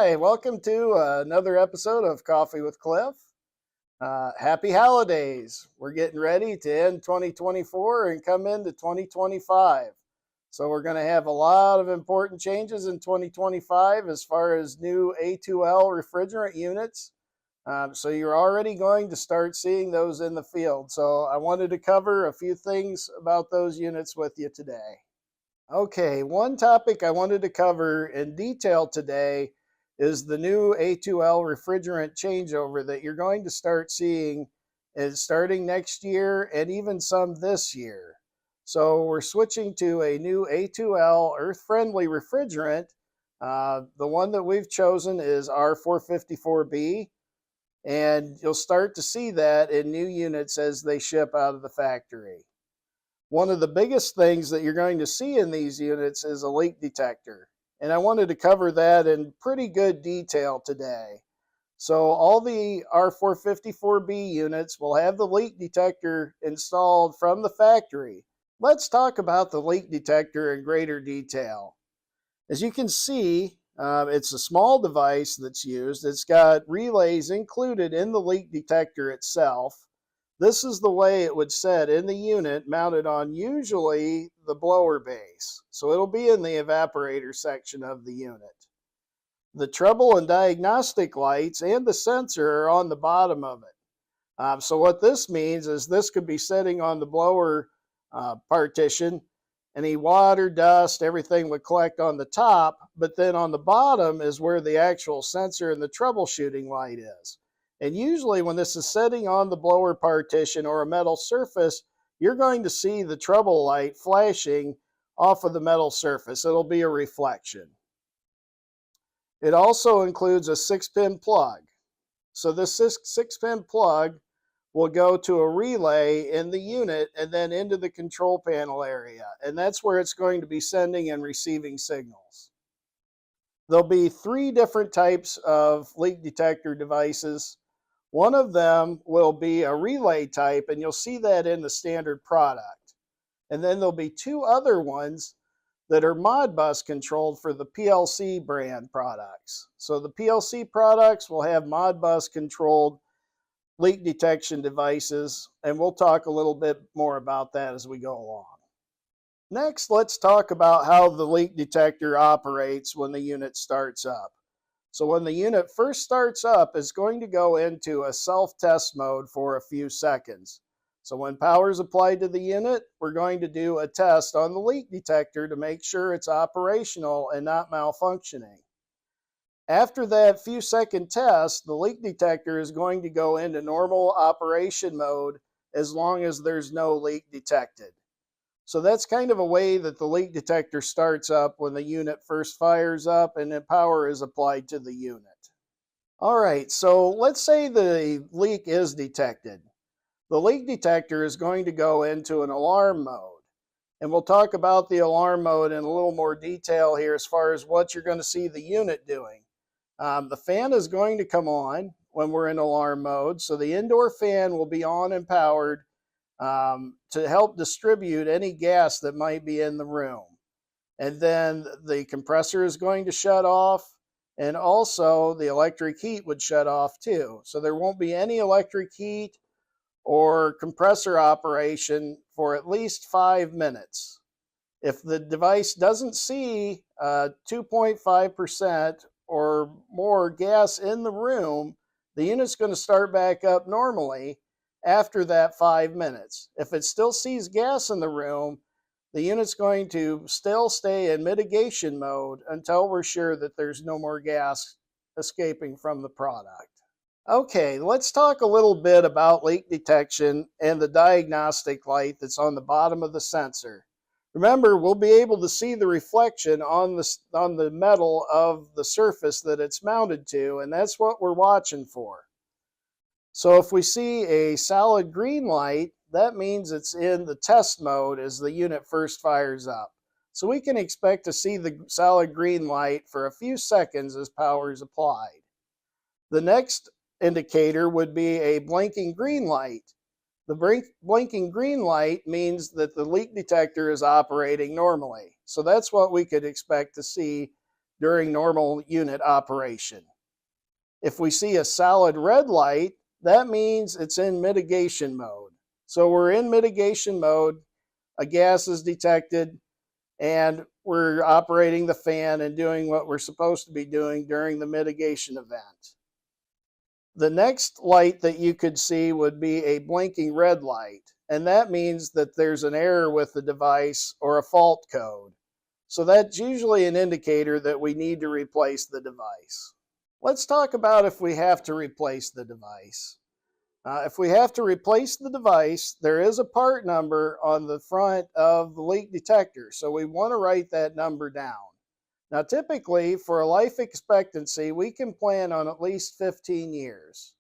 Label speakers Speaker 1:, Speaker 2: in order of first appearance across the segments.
Speaker 1: Hi, welcome to another episode of Coffee with Cliff. Happy holidays. We're getting ready to end 2024 and come into 2025. So we're going to have a lot of important changes in 2025 as far as new A2L refrigerant units. So you're already going to start seeing those in the field. So I wanted to cover a few things about those units with you today. Okay, one topic I wanted to cover in detail today is the new A2L refrigerant changeover that you're going to start seeing is starting next year and even some this year. So we're switching to a new A2L earth-friendly refrigerant. The one that we've chosen is R-454B, and you'll start to see that in new units as they ship out of the factory. One of the biggest things that you're going to see in these units is a leak detector. And I wanted to cover that in pretty good detail today. So all the R-454B units will have the leak detector installed from the factory. Let's talk about the leak detector in greater detail. As you can see, it's a small device that's used. It's got relays included in the leak detector itself. This is the way it would set in the unit mounted on usually the blower base. So it'll be in the evaporator section of the unit. The trouble and diagnostic lights and the sensor are on the bottom of it. So what this means is this could be sitting on the blower partition. Any water, dust, everything would collect on the top, but then on the bottom is where the actual sensor and the troubleshooting light is. And usually when this is sitting on the blower partition or a metal surface, you're going to see the trouble light flashing off of the metal surface. It'll be a reflection. It also includes a 6-pin plug. So this 6-pin plug will go to a relay in the unit and then into the control panel area. And that's where it's going to be sending and receiving signals. There'll be 3 different types of leak detector devices. One of them will be a relay type, and you'll see that in the standard product. And then there'll be 2 other ones that are Modbus controlled for the PLC brand products. So the PLC products will have Modbus controlled leak detection devices, and we'll talk a little bit more about that as we go along. Next, let's talk about how the leak detector operates when the unit starts up. So when the unit first starts up, it's going to go into a self-test mode for a few seconds. So when power is applied to the unit, we're going to do a test on the leak detector to make sure it's operational and not malfunctioning. After that few second test, the leak detector is going to go into normal operation mode as long as there's no leak detected. So that's kind of a way that the leak detector starts up when the unit first fires up and then power is applied to the unit. All right, so let's say the leak is detected. The leak detector is going to go into an alarm mode. And we'll talk about the alarm mode in a little more detail here as far as what you're going to see the unit doing. The fan is going to come on when we're in alarm mode. So the indoor fan will be on and powered to help distribute any gas that might be in the room. And then the compressor is going to shut off, and also the electric heat would shut off too. So there won't be any electric heat or compressor operation for at least 5 minutes. If the device doesn't see 2.5% or more gas in the room, the unit's going to start back up normally after that 5 minutes. If it still sees gas in the room, the unit's going to still stay in mitigation mode until we're sure that there's no more gas escaping from the product. Okay, let's talk a little bit about leak detection and the diagnostic light that's on the bottom of the sensor. Remember, we'll be able to see the reflection on the metal of the surface that it's mounted to, and that's what we're watching for. So if we see a solid green light, that means it's in the test mode as the unit first fires up. So we can expect to see the solid green light for a few seconds as power is applied. The next indicator would be a blinking green light. The blinking green light means that the leak detector is operating normally. So that's what we could expect to see during normal unit operation. If we see a solid red light, that means it's in mitigation mode. So we're in mitigation mode, a gas is detected, and we're operating the fan and doing what we're supposed to be doing during the mitigation event. The next light that you could see would be a blinking red light, and that means that there's an error with the device or a fault code. So that's usually an indicator that we need to replace the device. Let's talk about if we have to replace the device. If we have to replace the device, there is a part number on the front of the leak detector, so we want to write that number down. Now, typically, for a life expectancy, we can plan on at least 15 years.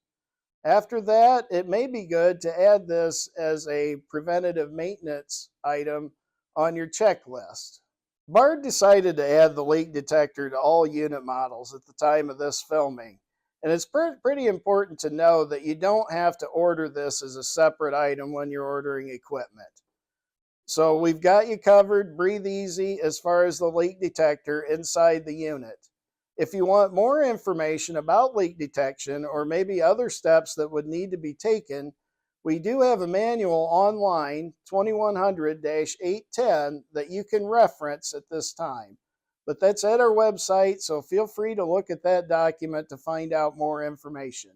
Speaker 1: After that, it may be good to add this as a preventative maintenance item on your checklist. Bard decided to add the leak detector to all unit models at the time of this filming. And it's pretty important to know that you don't have to order this as a separate item when you're ordering equipment. So we've got you covered, breathe easy as far as the leak detector inside the unit. If you want more information about leak detection or maybe other steps that would need to be taken, we do have a manual online, 2100-810, that you can reference at this time. But that's at our website, so feel free to look at that document to find out more information.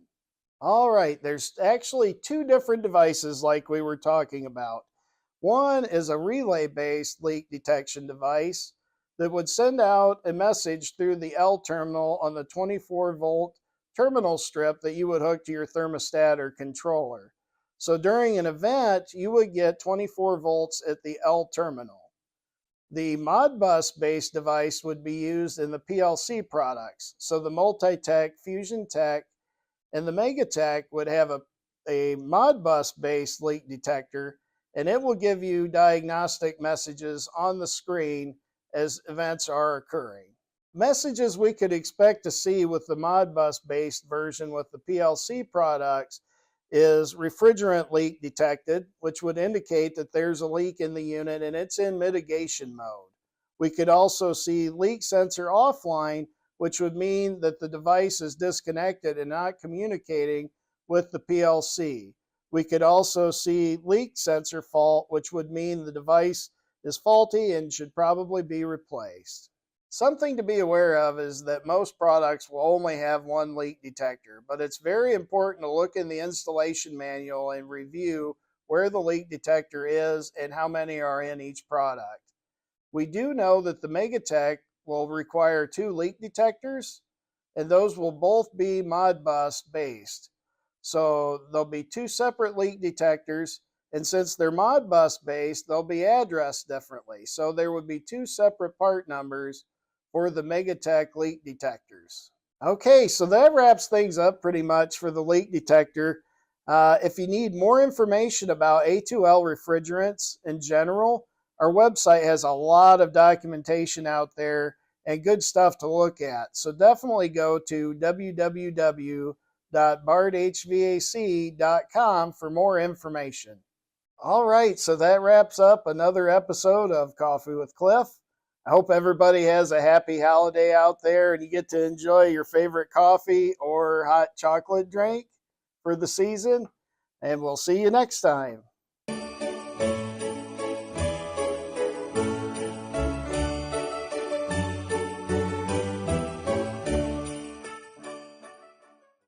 Speaker 1: All right, there's actually two different devices like we were talking about. One is a relay-based leak detection device that would send out a message through the L terminal on the 24-volt terminal strip that you would hook to your thermostat or controller. So during an event, you would get 24 volts at the L terminal. The Modbus-based device would be used in the PLC products. So the Multitech, Fusion Tech, and the Megatech would have a Modbus-based leak detector, and it will give you diagnostic messages on the screen as events are occurring. Messages we could expect to see with the Modbus-based version with the PLC products is refrigerant leak detected, which would indicate that there's a leak in the unit and it's in mitigation mode. We could also see leak sensor offline, which would mean that the device is disconnected and not communicating with the PLC. We could also see leak sensor fault, which would mean the device is faulty and should probably be replaced. Something to be aware of is that most products will only have one leak detector, but it's very important to look in the installation manual and review where the leak detector is and how many are in each product. We do know that the Megatech will require 2 leak detectors, and those will both be Modbus based. So there'll be 2 separate leak detectors, and since they're Modbus based, they'll be addressed differently. So there would be 2 separate part numbers for the Megatech leak detectors. Okay, so that wraps things up pretty much for the leak detector. If you need more information about A2L refrigerants in general, our website has a lot of documentation out there and good stuff to look at. So definitely go to www.bardhvac.com for more information. All right, so that wraps up another episode of Coffee with Cliff. I hope everybody has a happy holiday out there and you get to enjoy your favorite coffee or hot chocolate drink for the season. And we'll see you next time.